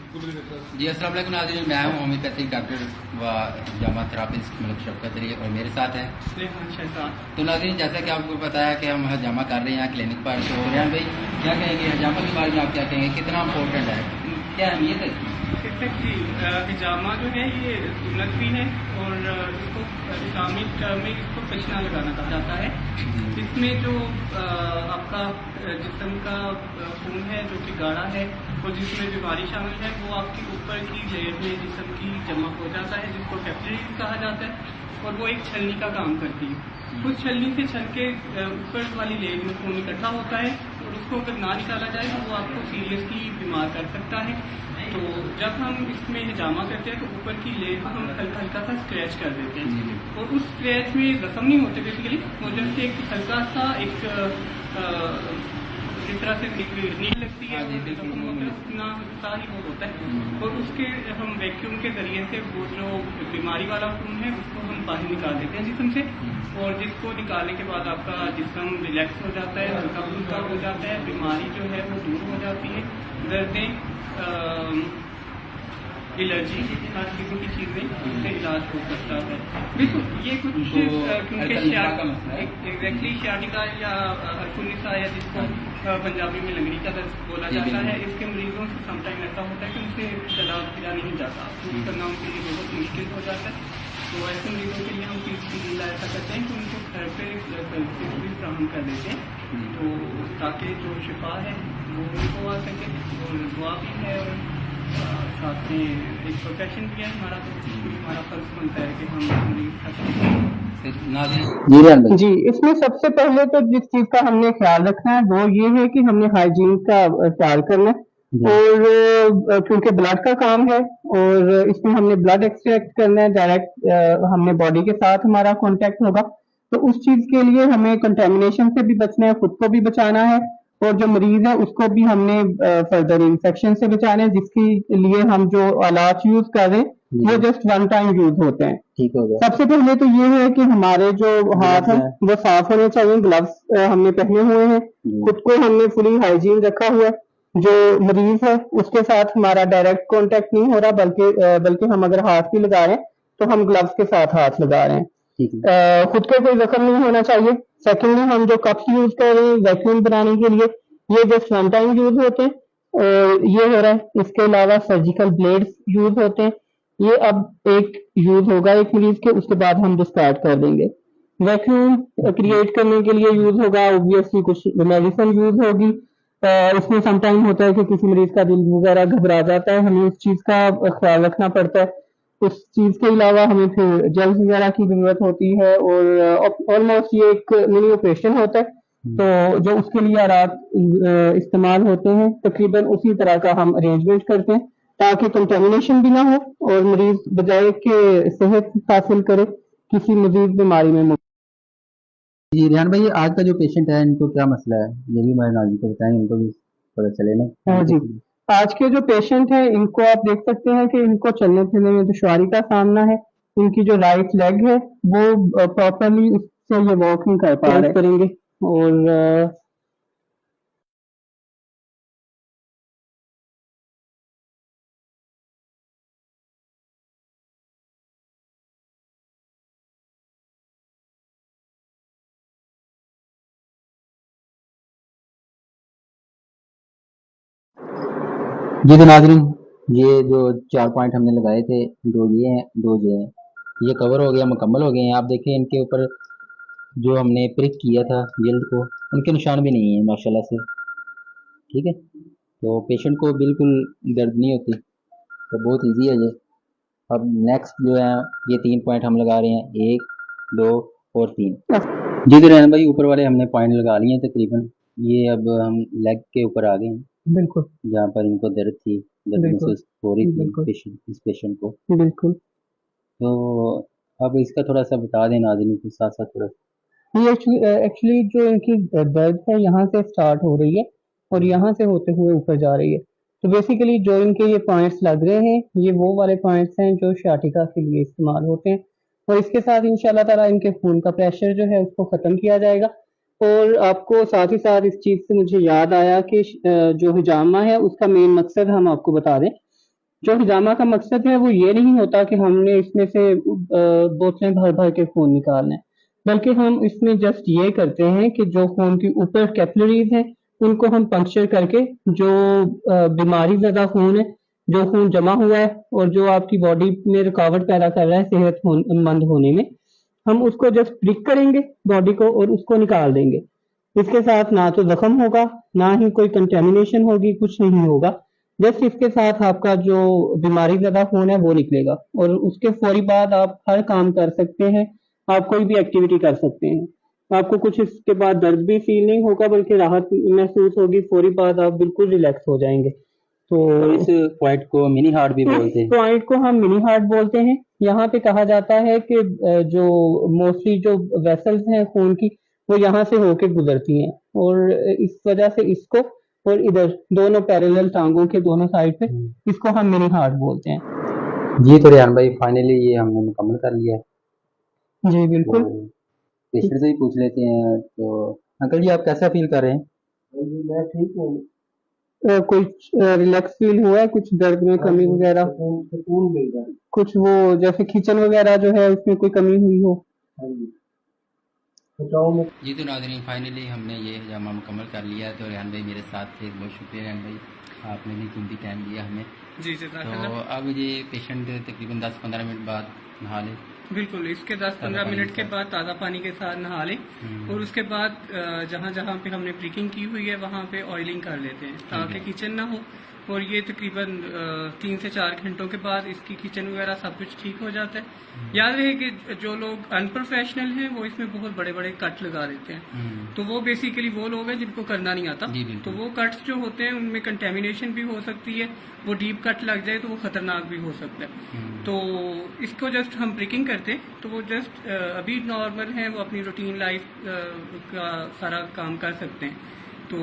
जी अस्सलाम वालेकुम नाज़रीन, मैं हूँ होम्योपैथिक डॉक्टर व जामा थेरापिस्ट मलिक शफकत अली और मेरे साथ है तो नाज़रीन, जैसा कि आपको पता है कि हम हजामा कर रहे हैं क्लिनिक पर। तो रेहान भाई क्या कहेंगे हजामा के बारे में, आप क्या कहेंगे, कितना इम्पोर्टेंट है, क्या अहमियत है इसकी? जी, हिजामा जो है ये सुन्नत भी है और इसको इस्लामी टर्म में इसको पचना लगाना कहा जाता है। इसमें जो आपका जिस्म का खून है जो कि गाढ़ा है और जिसमें बीमारी शामिल है वो आपके ऊपर की लेयर में जिस्म की जमा हो जाता है, जिसको कैपिलरीज कहा जाता है, और वो एक छलनी का काम करती है। उस छलनी से छल के ऊपर वाली लेयर में खून इकट्ठा होता है और उसको अगर ना निकाला जाए तो वो आपको सीरियसली बीमार कर सकता है। तो जब हम इसमें हिजामा करते हैं तो ऊपर की लेयर को हम हल्का हल्का सा स्क्रैच कर देते हैं और उस स्क्रैच में जख्म नहीं होते बेसिकली, वो जस्ट एक हल्का सा एक जिस तरह से नील लगती है जख्म होता है उतना सा ही वो होता है और उसके हम वैक्यूम के जरिए से वो जो बीमारी वाला खून है उसको हम बाहर निकाल देते हैं जिस्म से, और जिसको निकालने के बाद आपका जिस्म रिलैक्स हो जाता है, हल्का फुल्का हो जाता है, बीमारी जो है वो दूर हो जाती है। दर्दें एलर्जी हर किसी की चीज में उससे इलाज हो सकता है। बिल्कुल ये कुछ क्योंकि एग्जैक्टली शाटिका या हरकुनिसा या जिसको पंजाबी में लंगड़ी का दर्द बोला जाता है, इसके मरीजों से समटाइम ऐसा होता है कि उनसे चला फिरा नहीं जाता, यूज करना उनके लिए बहुत मुश्किल हो जाता है। तो ऐसे मरीजों के लिए हम चीज ऐसा करते हैं कि उनको घर पे भी फ्राहम कर देते हैं, तो ताकि जो शिफा है वो उनको आ सके और दुआ भी है और साथ में एक प्रोफेशन भी है हमारा, तो हमारा फर्ज बनता है कि हम जी, इसमें सबसे पहले तो जिस चीज का हमने ख्याल रखना है वो ये है कि हमने हाइजीन का ख्याल करना है और क्योंकि ब्लड का काम है और इसमें हमने ब्लड एक्सट्रैक्ट करना है डायरेक्ट, हमने बॉडी के साथ हमारा कांटेक्ट होगा, तो उस चीज के लिए हमें कंटेमिनेशन से भी बचना है, खुद को भी बचाना है और जो मरीज है उसको भी हमने फर्दर इन्फेक्शन से बचाना है, जिसके लिए हम जो आलात यूज कर रहे हैं वो जस्ट वन टाइम यूज होते हैं। ठीक हो गया। सबसे पहले तो ये है कि हमारे जो हाथ हैं वो साफ होने चाहिए, ग्लव्स हमने पहने हुए हैं, खुद को हमने फुली हाइजीन रखा हुआ है, जो मरीज है उसके साथ हमारा डायरेक्ट कांटेक्ट नहीं हो रहा, बल्कि हम अगर हाथ भी लगा रहे हैं तो हम ग्लव्स के साथ हाथ लगा रहे हैं। खुद को कोई जख्म नहीं होना चाहिए। सेकेंडली हम जो कप्स यूज कर रहे हैं वैक्यूम बनाने के लिए ये जस्ट वन टाइम यूज होते हैं, ये हो रहा है। इसके अलावा सर्जिकल ब्लेड्स यूज होते हैं, ये अब एक यूज होगा एक मरीज के, उसके बाद हम डिस्कार्ड कर देंगे। वैक्यूम क्रिएट करने के लिए यूज होगा, ऑब्वियसली कुछ मेडिसिन यूज होगी। इसमें समटाइम होता है कि किसी मरीज का दिल वगैरह घबरा जाता है, हमें उस चीज का ख्याल रखना पड़ता है। उस चीज के अलावा हमें फिर जेल्स वगैरह की जरूरत होती है और ऑलमोस्ट ये एक मिनी ऑपरेशन होता है, तो जो उसके लिए आलात इस्तेमाल होते हैं तकरीबन उसी तरह का हम अरेंजमेंट करते हैं ताकि कंटेमिनेशन भी ना हो और मरीज बजाय के सेहत हासिल करे किसी मजीद बीमारी में। जी रेहान भाई, आज का जो पेशेंट है इनको क्या मसला है, ये भी हमारे नाज़रीन को बताएं, इनको भी पता चले ना। हाँ जी, आज के जो पेशेंट है इनको आप देख सकते हैं कि इनको चलने फिरने में दुश्वारी का सामना है। इनकी जो राइट लेग है वो प्रॉपरली उससे ये वॉक नहीं कर पा रहे करेंगे और जी तो नाज़रीन, ये जो 4 पॉइंट हमने लगाए थे, दो ये हैं, दो ये हैं, ये कवर हो गया, मुकम्मल हो गए हैं। आप देखें इनके ऊपर जो हमने प्रिक किया था जिल्द को, उनके निशान भी नहीं है माशाल्लाह से। ठीक है, तो पेशेंट को बिल्कुल दर्द नहीं होती, तो बहुत इजी है ये। अब नेक्स्ट जो है ये 3 पॉइंट हम लगा रहे हैं, 1 2 और 3। जी तो रेहान भाई, ऊपर वाले हमने पॉइंट लगा लिए हैं तकरीबन। ये अब हम लेग के ऊपर आ गए हैं, बिल्कुल जहाँ पर इनको दर्द थी, दर्द महसूस हो रही थी इस पेशेंट को। बिल्कुल। तो अब इसका थोड़ा सा बता दें नाज़रीन के साथ साथ थोड़ा। ये एक्चुअली जो इनकी दर्द है यहाँ से स्टार्ट हो रही है और यहाँ से होते हुए ऊपर जा रही है, तो बेसिकली जो इनके ये पॉइंट्स लग रहे हैं ये वो वाले पॉइंट्स हैं जो शाटिका के लिए इस्तेमाल होते हैं और इसके साथ इंशाल्लाह ताला इनके खून का प्रेशर जो है उसको ख़त्म किया जाएगा। और आपको साथ ही साथ इस चीज़ से मुझे याद आया कि जो हिजामा है उसका मेन मकसद हम आपको बता दें जो हिजामा का मकसद है वो ये नहीं होता कि हमने इसमें से बोतलें भर भर के खून निकालना है, बल्कि हम इसमें जस्ट ये करते हैं कि जो खून की ऊपर कैपिलरीज हैं उनको हम पंक्चर करके जो बीमारी ज़दा खून है, जो खून जमा हुआ है और जो आपकी बॉडी में रुकावट पैदा कर रहा है सेहतमंद होने में, हम उसको जस्ट प्रिक करेंगे बॉडी को और उसको निकाल देंगे। इसके साथ ना तो जख्म होगा, ना ही कोई कंटेमिनेशन होगी, कुछ नहीं होगा। जस्ट इसके साथ आपका जो बीमारी ज़दा खून है वो निकलेगा और उसके फौरी बाद आप हर काम कर सकते हैं, आप कोई भी एक्टिविटी कर सकते हैं। आपको कुछ इसके बाद दर्द भी फील नहीं होगा, बल्कि राहत महसूस होगी। फौरी बाद आप बिल्कुल रिलैक्स हो जाएंगे। तो इस पॉइंट को मिनी हार्ट भी बोलते हैं। पॉइंट को हम मिनी हार्ट बोलते हैं। यहाँ पे कहा जाता है कि जो मोस्टली जो वेसल्स हैं खून की वो यहाँ से होके गुजरती हैं और इस वजह से इसको और इधर दोनों पैरेलल टांगों के दोनों साइड पे इसको हम मिनी हार्ट बोलते हैं। जी तो रेहान भाई फाइनली ये हमने मुकम्मल कर लिया है। जी बिल्कुल। तो पेशेंट से ही पूछ लेते हैं। तो अंकल जी आप कैसा फील कर रहे हैं? मैं ठीक हूँ। कोई रिलैक्स फील हुआ है? कुछ दर्द में कमी वगैरह? सुकून मिल रहा है। कुछ वो जैसे खींचन वगैरह जो है उसमें कोई कमी हुई हो? जी तो नाज़रीन फाइनली हमने ये हजामा मुकम्मल कर लिया है। तो रेहान भाई मेरे साथ थे, बहुत शुक्रिया रेहान भाई, आपने भी कीमती टाइम दिया हमें। जी तो जज़ाकल्लाह। अब ये पेशेंट तकरीबन 10-15 मिनट बाद नहा ले। बिल्कुल, इसके 10-15 पानी मिनट के के साथ। बाद ताज़ा पानी के साथ नहा लें और उसके बाद जहाँ जहाँ पे हमने प्रिकिंग की हुई है वहाँ पे ऑयलिंग कर लेते हैं ताकि किचन ना हो। और ये तकरीबन 3 से 4 घंटों के बाद इसकी किचन वगैरह सब कुछ ठीक हो जाता है। याद रहे कि जो लोग अनप्रोफेशनल हैं वो इसमें बहुत बड़े बड़े कट लगा देते हैं, तो वो बेसिकली वो लोग हैं जिनको करना नहीं आता। जी, बिल्कुल। तो वो कट्स जो होते हैं उनमें कंटेमिनेशन भी हो सकती है, वो डीप कट लग जाए तो वो खतरनाक भी हो सकता है। तो इसको जस्ट हम प्रिकिंग करते हैं तो वो जस्ट अभी नॉर्मल है, वो अपनी रूटीन लाइफ का सारा काम कर सकते हैं। तो